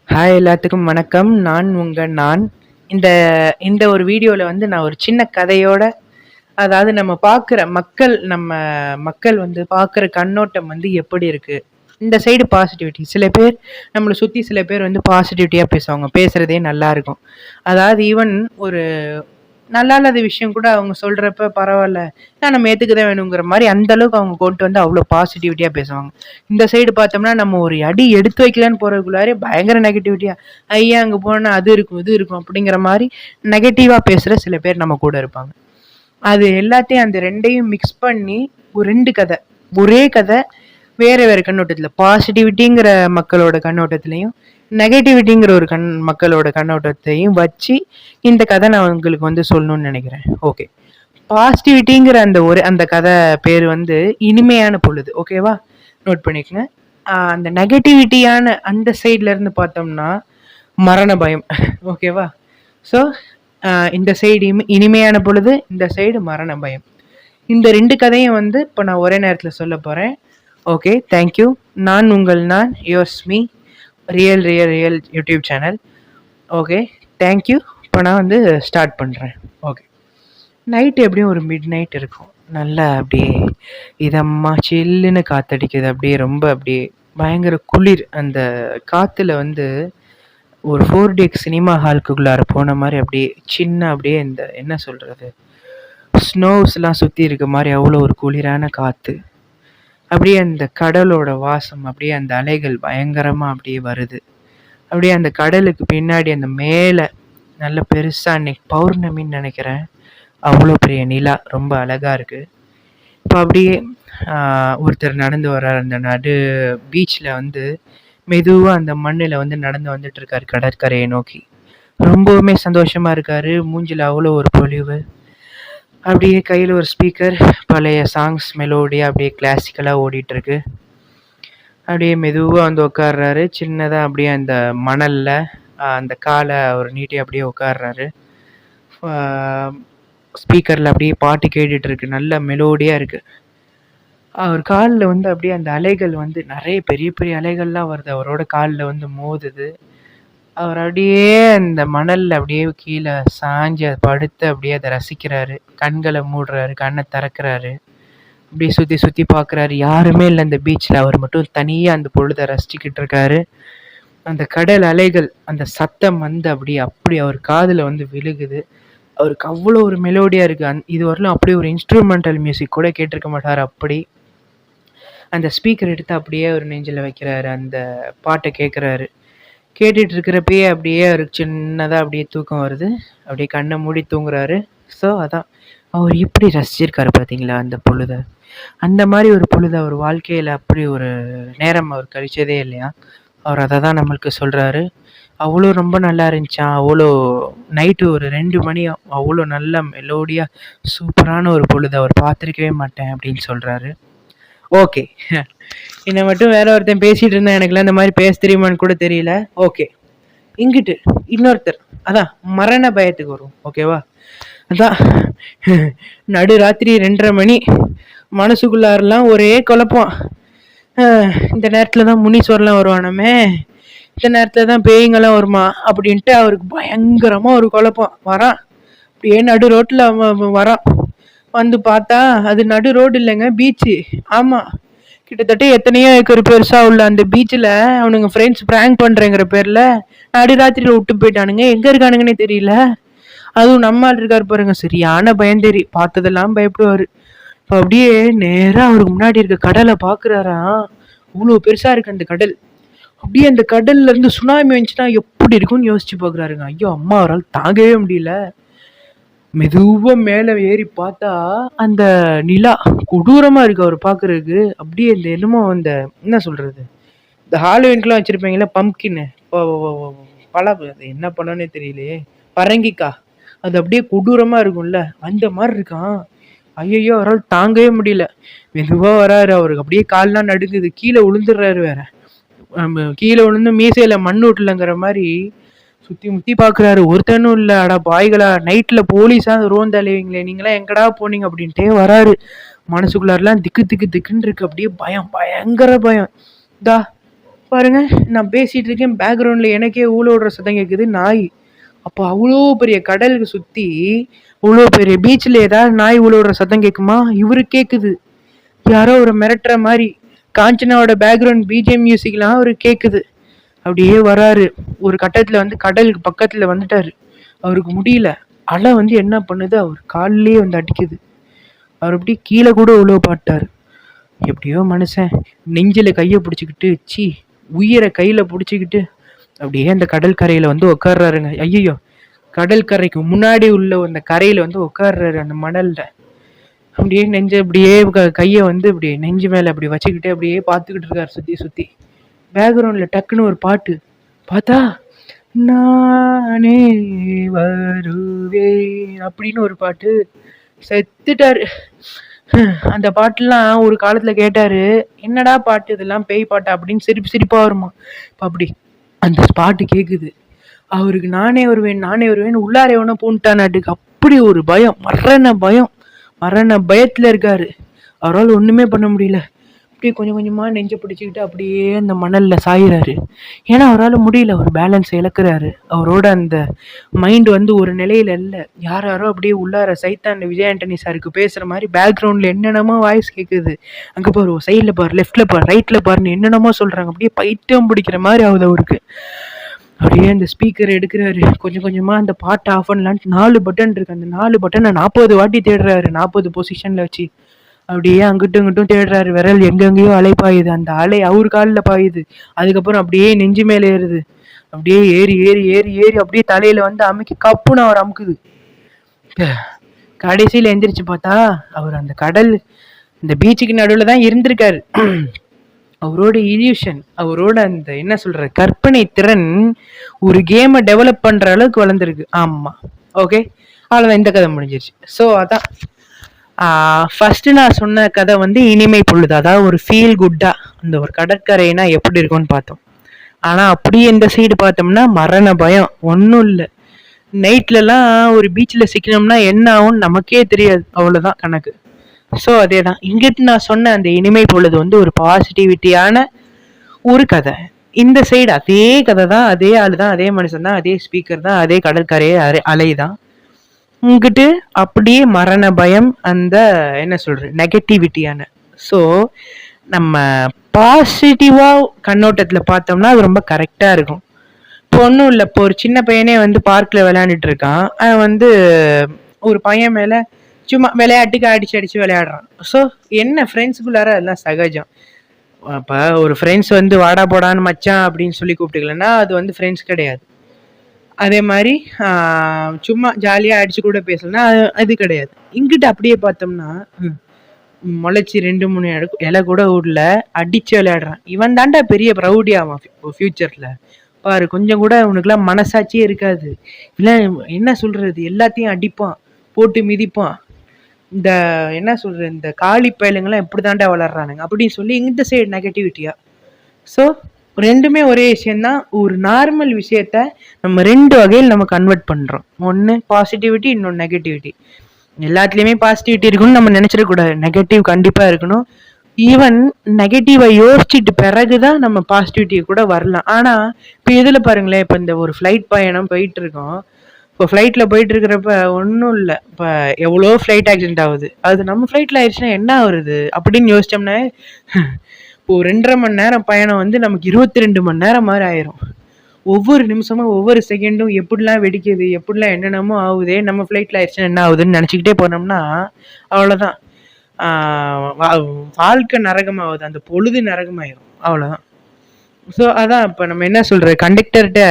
Hi எல்லாத்துக்கும் வணக்கம். நான். இந்த இந்த ஒரு வீடியோல வந்து நான் ஒரு சின்ன கதையோட, அதாவது நம்ம மக்கள் வந்து பார்க்குற கண்ணோட்டம் வந்து எப்படி இருக்கு? இந்த சைடு பாசிட்டிவிட்டி. சில பேர் நம்மள சுத்தி சில பேர் வந்து பாசிட்டிவிட்டியா பேசுவாங்க. பேசுறதே நல்லா இருக்கும். அதாவது ஈவன் ஒரு நல்லா இல்லாத விஷயம் கூட அவங்க சொல்றப்ப பரவால்ல. நம்ம ஏத்துக்க தான் வேணுங்கிற மாரி அந்த அளவுக்கு அவங்க கொண்டு வந்து அவ்ளோ பாசிட்டிவிட்டியா பேசுவாங்க. இந்த சைடு பார்த்தோம்னா, நம்ம ஒரு அடி எடுத்து வைக்கலான்னு போறதுக்குள்ளாரே பயங்கர நெகட்டிவிட்டியா, ஐயா அங்க போனா அது இருக்கும், இது இருக்கும் அப்படிங்கிற மாரி நெகட்டிவா பேசுற சில பேர் நம்ம கூட இருப்பாங்க. அது எல்லாத்தையும் அந்த 2யும் மிக்ஸ் பண்ணி ஒரு 2 கதை. ஒரே கதை வேற வேற கண்ணோட்டத்துல. பாசிட்டிவிட்டிங்கிற மக்களோட கண்ணோட்டத்திலயும், நெகட்டிவிட்டிங்கிற ஒரு மக்களோட கண்ணோட்டத்தையும் வச்சு இந்த கதை நான் உங்களுக்கு வந்து சொல்லணும்னு நெனைக்கிறேன். ஓகே. பாசிட்டிவிட்டிங்கிற அந்த கதை பேரு வந்து இனிமையான பொழுது. ஓகேவா? நோட் பண்ணிக்கங்க. அந்த நெகட்டிவிட்டியான அந்த சைட்ல இருந்து பார்த்தோம்னா, மரண பயம். ஓகேவா? ஸோ, இந்த சைடு இனிமையான பொழுது, இந்த சைடு மரண பயம். இந்த 2 கதையும் வந்து இப்ப நான் ஒரே நேரத்துல சொல்லப் போறேன். ஓகே. Thank you. நான் யுவர்ஸ் மீ. Real YouTube channel. Okay. Thank you. இப்ப நான் வந்து ஸ்டார்ட் பண்றேன். ஓகே. நைட் எப்படியும் ஒரு மிட் நைட் இருக்கும். நல்லா அப்படியே இதமா சில்லுன்னு காத்தடிக்குது. அப்படியே பயங்கர குளிர். அந்த காத்துல வந்து ஒரு 4DX சினிமா ஹாலுக்குள்ளார போன மாரி அப்படியே இந்த என்ன சொல்றது? ஸ்னோஸ்லாம் சுத்தி இருக்க மாரி அவ்வளோ ஒரு குளிரான காத்து. அப்படியே அந்த கடலோட வாசம், அப்படியே அந்த அலைகள் பயங்கரமா அப்படியே வருது. அப்படியே அந்த கடலுக்கு பின்னாடி அந்த மேல நல்ல பெருசா அன்னைக்கு பௌர்ணமின்னு நெனைக்கிறேன். அவ்வளோ பெரிய நிலா ரொம்ப அழகா இருக்கு. இப்போ அப்படியே ஒருத்தர் நடந்து வர்றாரு. அந்த பீச்ல வந்து மெதுவா அந்த மண்ணுல வந்து நடந்து வந்துட்டு இருக்காரு கடற்கரையை நோக்கி. ரொம்பவுமே சந்தோஷமா இருக்காரு. மூஞ்சில அவ்வளோ ஒரு பொலிவு. அப்படியே கையில ஒரு ஸ்பீக்கர், பழைய சாங்ஸ் மெலோடியா அப்படியே கிளாசிக்கலா ஓடிட்டு இருக்கு. அப்படியே மெதுவா வந்து உட்கார்றாரு. சின்னதா அப்படியே அந்த மணல்ல அந்த காலை அவர் நீட்டி அப்படியே உட்கார்றாரு. ஸ்பீக்கர்ல அப்படியே பாட்டு கேட்டுட்டு இருக்கு. நல்ல மெலோடியா இருக்கு. அவர் கால்ல வந்து அப்படியே அந்த அலைகள் வந்து நெறைய பெரிய பெரிய அலைகள்லாம் வருது. அவரோட கால்ல வந்து மோதுது. அவர் அப்படியே அந்த மணல்ல அப்படியே கீழ சாஞ்சு படுத்து அப்படியே அத ரசிக்கிறாரு. கண்கள மூடுறாரு. கண்ண திறக்கிறாரு. அப்படியே சுத்தி சுத்தி பார்க்குறாரு. யாருமே இல்ல அந்த பீச்ல. அவர் மட்டும் தனியா அந்த பொழுத ரசிச்சுக்கிட்டு இருக்காரு. அந்த கடல் அலைகள், அந்த சத்தம் வந்து அப்படி அவர் காதுல வந்து விழுகுது. அவருக்கு அவ்வளோ ஒரு மெலோடியா இருக்கு. இதுவரையிலும் அப்படி ஒரு இன்ஸ்ட்ருமெண்டல் மியூசிக் கூட கேட்டிருக்க மாட்டாரு அப்படி. அந்த ஸ்பீக்கர் எடுத்து அப்படியே அவர் நெஞ்சில வைக்கிறாரு. அந்த பாட்ட கேட்குறாரு. கேட்டுட்டு இருக்கிறப்பயே அப்படியே அவருக்கு சின்னதா அப்படியே தூக்கம் வருது. அப்படியே கண்ண மூடி தூங்குறாரு. ஸோ அதான். அவர் எப்படி ரசிச்சிருக்காரு பார்த்தீங்களா அந்த பொழுத? அந்த மாரி ஒரு பொழுது அவர் வாழ்க்கையில அப்படி ஒரு நேரம் அவர் கழிச்சதே இல்லையாம். அவர் அத தான் நம்மளுக்கு சொல்றாரு. அவ்வளோ ரொம்ப நல்லா இருந்துச்சாம். அவ்வளோ நைட்டு ஒரு 2 மணியாம். அவ்வளோ நல்ல மெலோடியா சூப்பரான ஒரு பொழுது அவர் பார்த்துருக்கவே மாட்டேன் அப்படின்னு சொல்றாரு. ஓகே. என்ன மட்டும் வேற ஒருத்தன் பேசிட்டு இருந்தா எனக்குலாம் இந்த மாரி பேச தெரியுமான்னு கூட தெரியல. ஓகே. இங்கிட்டு இன்னொருத்தர். அதான் மரண பயத்துக்கு வருவோம். ஓகேவா? அதான் நடுராத்திரி 2:30 மணி. மனசுக்குள்ளாரெல்லாம் ஒரே குழப்பம். இந்த நேரத்துல தான் முனீஸ்வரன்லாம் வருவானாமே, இந்த நேரத்துல தான் பேய்ங்கலாம் வருமா அப்படின்ட்டு அவருக்கு பயங்கரமா ஒரு குழப்பம். வரான். அப்படியே நடு ரோட்ல வரான். வந்து பார்த்தா அது நடு ரோடு இல்லைங்க, பீச்சு. ஆமா. கிட்டத்தட்ட எத்தனையோ ஏக்கர் பெருசா உள்ள அந்த பீச்சில் அவனுங்க ஃப்ரெண்ட்ஸ் பிராங்க் பண்றேங்கிற பேர்ல நடுராத்திரியில விட்டு போயிட்டானுங்க. எங்க இருக்கானுங்கன்னே தெரியல. அதுவும் நம்ம ஆள் இருக்காரு பாருங்க, சரியான பயந்தேரி. பார்த்ததெல்லாம் பயப்படுவாரு. இப்போ அப்படியே நேரா அவருக்கு முன்னாடி இருக்க கடலை பாக்குறாராம். இவ்வளோ பெருசா இருக்கு அந்த கடல். அப்படியே அந்த கடல்ல இருந்து சுனாமி வந்துச்சுன்னா எப்படி இருக்கும்னு யோசிச்சு பாக்குறாருங்க. ஐயோ அம்மா, அவரால் தாங்கவே முடியல. மெதுவா மேல ஏறி பார்த்தா அந்த நிலா கொடூரமா இருக்கு அவர் பாக்குறதுக்கு. அப்படியே இந்த என்னமோ அந்த என்ன சொல்றது, இந்த ஹாலோவின்க்குலாம் வச்சிருப்பீங்களா பம்கின், பல அது என்ன பண்ணனே தெரியலையே, பரங்கிக்கா, அது அப்படியே கொடூரமா இருக்கும்ல அந்த மாதிரி இருக்கான். ஐயையோ, அவரால் தாங்கவே முடியல. மெதுவா வராரு. அவருக்கு அப்படியே கால்லாம் நடுங்குது. கீழே விழுந்துடுறாரு வேற. கீழே விழுந்து மீசையில மண்ணு விட்டலங்கிற மாதிரி சுத்தி முத்தி பாக்குறாரு. ஒருத்தனும் இல்ல. அடா பாய்களா, நைட்ல போலீஸா ரோந்து அலைவீங்களே, நீங்களாம் எங்கடா போனீங்க அப்படின்ட்டே வராரு. மனசுக்குள்ளாரெல்லாம் திக்கு திக்கு திக்குன்னு இருக்கு. அப்படியே பயம், பயங்கர பயம். தா பாருங்க, நான் பேசிட்டு இருக்கேன், பேக்ரவுண்ட்ல எனக்கே ஊழ விடுற சத்தம் கேட்குது. நாய். அப்போ அவ்வளோ பெரிய கடலுக்கு சுத்தி, அவ்வளோ பெரிய பீச்ல ஏதாவது நாய் ஊழ விடுற சத்தம் கேட்குமா? இவரு கேக்குது. யாரோ ஒரு மிரட்டுற மாதிரி காஞ்சனாவோட பேக்ரவுண்ட் பிஜிஎம் மியூசிக்லாம் அவரு கேக்குது. அப்படியே வராரு. ஒரு கட்டத்துல வந்து கடலுக்கு பக்கத்துல வந்துட்டாரு. அவருக்கு முடியல. அலை வந்து என்ன பண்ணுது, அவர் காலிலேயே வந்து அடிக்குது. அவர் அப்படியே கீழே கூட உழவு பாட்டாரு. எப்படியோ மனுஷன் நெஞ்சில கையை பிடிச்சிக்கிட்டு, உயிரை கையில பிடிச்சிக்கிட்டு அப்படியே அந்த கடல் கரையில வந்து உட்கார்றாருங்க. ஐயோ, கடல் கரைக்கு முன்னாடி உள்ள அந்த கரையில வந்து உட்கார்றாரு அந்த மணல்ல. அப்படியே நெஞ்சு அப்படியே கையை வந்து இப்படி நெஞ்சு மேல அப்படி வச்சுக்கிட்டு அப்படியே பார்த்துக்கிட்டு இருக்காரு சுத்தி சுத்தி. பேக்ரவுண்ட்ல டக்குன்னு ஒரு பாட்டு. பார்த்தா நானே வருவேன் அப்படின்னு ஒரு பாட்டு. செத்துட்டாரு. அந்த பாட்டுலாம் ஒரு காலத்துல கேட்டாரு. என்னடா பாட்டு இதெல்லாம், பேய் பாட்டா அப்படின்னு சிரிப்பு சிரிப்பா வருமா. அப்படி அந்த பாட்டு கேக்குது. அவருக்கு நானே வருவேன் உள்ளார எவனோ பூண்டானாட்டுக்கு. அப்படி ஒரு பயம், மரண பயத்துல இருக்காரு. அவரால் ஒண்ணுமே பண்ண முடியல. அப்படியே கொஞ்சம் கொஞ்சமா நெஞ்ச பிடிச்சிக்கிட்டு அப்படியே அந்த மணல்ல சாயிறாரு. ஏன்னா அவரால் முடியல, ஒரு பேலன்ஸ் இழக்கிறாரு. அவரோட அந்த மைண்ட் வந்து ஒரு நிலையில இல்லை. யாரோ அப்படியே உள்ளார சைத்தான் விஜய் ஆண்டனி சாருக்கு பேசுற மாதிரி பேக்ரவுண்ட்ல என்னென்னமோ வாய்ஸ் கேட்குது. அங்க பாரு, சைட்ல பாரு, லெஃப்ட்ல பாரு, ரைட்ல பாருன்னு என்னென்னமோ சொல்றாங்க. அப்படியே பைத்தியம் பிடிக்கிற மாதிரி ஆகுது அவருக்கு. அப்படியே அந்த ஸ்பீக்கர் எடுக்கிறாரு. கொஞ்சம் கொஞ்சமா அந்த பாட்டை ஆஃப் பண்ணலான்ட்டு 4 பட்டன் இருக்கு. அந்த 4 பட்டனை 40 வாட்டி தேடுறாரு, 40 பொசிஷன்ல வச்சு. அப்படியே அங்கிட்டும் இங்கிட்டும் தேடுறாரு. விரல் எங்கெங்கேயோ அலை பாயுது. அந்த அலை அவர் காலில் பாயுது. அதுக்கப்புறம் அப்படியே நெஞ்சு மேலே ஏறுது. அப்படியே ஏறி ஏறி ஏறி ஏறி அப்படியே தலையில வந்து அமுக்கி கப்புன்னு அவர் அமுக்குது. கடைசியில எந்திரிச்சு பார்த்தா அவர் அந்த கடல், இந்த பீச்சுக்கு நடுவில் தான் இருந்திருக்காரு. அவரோட இல்யூஷன், அவரோட அந்த என்ன சொல்ற கற்பனை திறன் ஒரு கேமை டெவலப் பண்ற அளவுக்கு வளர்ந்துருக்கு. ஆமா, ஓகே, அவ்வளோதான், இந்த கதை முடிஞ்சிருச்சு. ஸோ அதான் ஃபர்ஸ்ட் நான் சொன்ன கதை வந்து இனிமை பொழுது. அதாவது ஒரு ஃபீல் குட்டா அந்த ஒரு கடற்கரைனா எப்படி இருக்கும்னு பார்த்தோம். ஆனா அப்படியே இந்த சைடு பார்த்தோம்னா மரண பயம். ஒன்றும் இல்லை, நைட்லலாம் ஒரு பீச்சில் சிக்கணும்னா என்ன ஆகும்னு நமக்கே தெரியாது. அவ்வளோதான் கணக்கு. ஸோ அதே தான் இங்கிட்டு நான் சொன்ன அந்த இனிமை பொழுது வந்து ஒரு பாசிட்டிவிட்டியான ஒரு கதை. இந்த சைடு அதே கதை தான், அதே ஆள் தான், அதே மனுஷன் தான், அதே ஸ்பீக்கர் தான், அதே கடற்கரையே அலை தான். இங்கிட்டு அப்படியே மரண பயம், அந்த என்ன சொல்ற நெகட்டிவிட்டியான. ஸோ நம்ம பாசிட்டிவா கண்ணோட்டத்துல பார்த்தோம்னா அது ரொம்ப கரெக்டா இருக்கும். இப்போ ஒன்றும் இல்லை, இப்போ ஒரு சின்ன பையனே வந்து பார்க்கில் விளையாண்டுட்டு இருக்கான். அவன் வந்து ஒரு பையன் மேலே சும்மா விளையாட்டுக்கு அடிச்சு அடிச்சு விளையாடுறான். ஸோ என்ன, ஃப்ரெண்ட்ஸுக்குள்ளார அதெல்லாம் சகஜம். அப்போ ஒரு ஃப்ரெண்ட்ஸ் வந்து வாடா போடான்னு மச்சான் அப்படின்னு சொல்லி கூப்பிட்டுக்கலன்னா அது வந்து ஃப்ரெண்ட்ஸ் கிடையாது. அதே மாதிரி சும்மா ஜாலியாக அடிச்சு கூட பேசலன்னா அது கிடையாது. இங்கிட்ட அப்படியே பார்த்தோம்னா முளைச்சி 2-3 இலை கூட ஊர்ல அடிச்சு விளையாடுறான். இவன் தாண்டா பெரிய ப்ரௌடி ஆவான் ஃபியூச்சர்ல. பாரு, கொஞ்சம் கூட உனக்குலாம் மனசாட்சியே இருக்காது. இல்லை என்ன சொல்றது, எல்லாத்தையும் அடிப்பான், போட்டு மிதிப்பான். இந்த என்ன சொல்றது, இந்த காளி பயலுங்கெல்லாம் எப்படி தாண்டா வளர்றானுங்க அப்படின்னு சொல்லி இந்த சைடு நெகட்டிவிட்டியா. ஸோ ரெண்டுமே ஒரே விஷயம்தான். ஒரு நார்மல் விஷயத்த நம்ம 2 வகையில் நம்ம கன்வெர்ட் பண்றோம். ஒன்று பாசிட்டிவிட்டி, இன்னொன்று நெகட்டிவிட்டி. எல்லாத்துலேயுமே பாசிட்டிவிட்டி இருக்குன்னு நம்ம நினைச்சிடக்கூடாது, நெகட்டிவ் கண்டிப்பா இருக்கணும். ஈவன் நெகட்டிவை யோசிச்சுட்டு பிறகுதான் நம்ம பாசிட்டிவிட்டியை கூட வரலாம். ஆனா இப்போ இதுல பாருங்களேன், இப்போ இந்த ஒரு ஃப்ளைட் பயணம் போயிட்டு இருக்கோம். இப்போ ஃப்ளைட்ல போயிட்டு இருக்கிறப்ப ஒன்றும் இல்லை, இப்போ எவ்வளோ ஃப்ளைட் ஆக்சிடென்ட் ஆகுது. அது நம்ம ஃப்ளைட்ல ஆயிடுச்சுன்னா என்ன ஆகுது அப்படின்னு யோசிச்சோம்னா, இப்போ 2.5 மணி நேரம் பயணம் வந்து நமக்கு 22 மணி நேரம் மாதிரி ஆயிரும். ஒவ்வொரு நிமிஷமும் ஒவ்வொரு செகண்டும் எப்படிலாம் வெடிக்குது, எப்படிலாம் என்னென்னமோ ஆகுதே, நம்ம ஃப்ளைட்ல ஆயிடுச்சுன்னா என்ன ஆகுதுன்னு நினச்சிக்கிட்டே போனோம்னா அவ்வளோதான். வாழ்க்கை நரகமாகுது, அந்த பொழுது நரகமாயிரும், அவ்வளோதான். ஸோ அதான் இப்போ நம்ம என்ன சொல்றது, கண்டக்டர்கிட்ட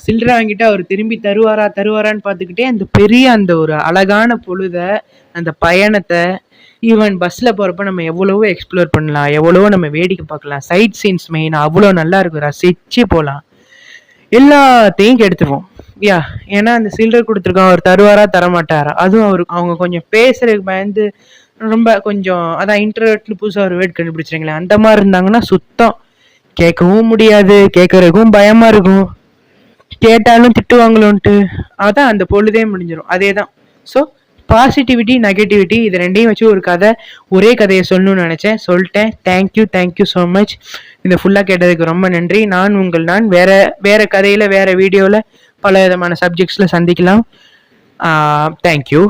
சில்லறை வாங்கிட்டு அவர் திரும்பி தருவாரான்னு பார்த்துக்கிட்டே அந்த பெரிய அந்த ஒரு அழகான பொழுத, அந்த பயணத்தை, ஈவன் பஸ்ல போறப்ப நம்ம எவ்வளவோ எக்ஸ்ப்ளோர் பண்ணலாம், எவ்வளவோ நம்ம வேடிக்கை பார்க்கலாம். சைட் சீன்ஸ் மெயின் அவ்வளோ நல்லா இருக்கும், ரசிச்சு போகலாம். எல்லாத்தையும் கெடுத்துருவோம் யா. ஏன்னா அந்த சில்லறை கொடுத்துருக்கோம், அவர் தருவாரா தரமாட்டாரா, அதுவும் அவங்க கொஞ்சம் பேசுறதுக்கு பயந்து ரொம்ப கொஞ்சம் அதான் இன்டர்நெட்னு புதுசாக ஒரு வேர்ட் கண்டுபிடிச்சிருங்களேன், அந்த மாதிரி இருந்தாங்கன்னா சுத்தம் கேட்கவும் முடியாது, கேட்கறதுக்கும் பயமா இருக்கும், கேட்டாலும் திட்டுவாங்களோன்ட்டு. அதான் அந்த பொழுதே முடிஞ்சிடும். அதே தான். ஸோ பாசிட்டிவிட்டி, நெகட்டிவிட்டி இது 2யும் வச்சு ஒரு கதை, ஒரே கதைய சொல்லணும்னு நெனச்சேன். சொல்ட்டேன். Thank you so much. இத ஃபுல்லா கேட்டதுக்கு ரொம்ப நன்றி. நான் வேற கதையில, வேற வீடியோல பல விதமான சப்ஜெக்ட்ஸ்ல சந்திக்கலாம். Thank you.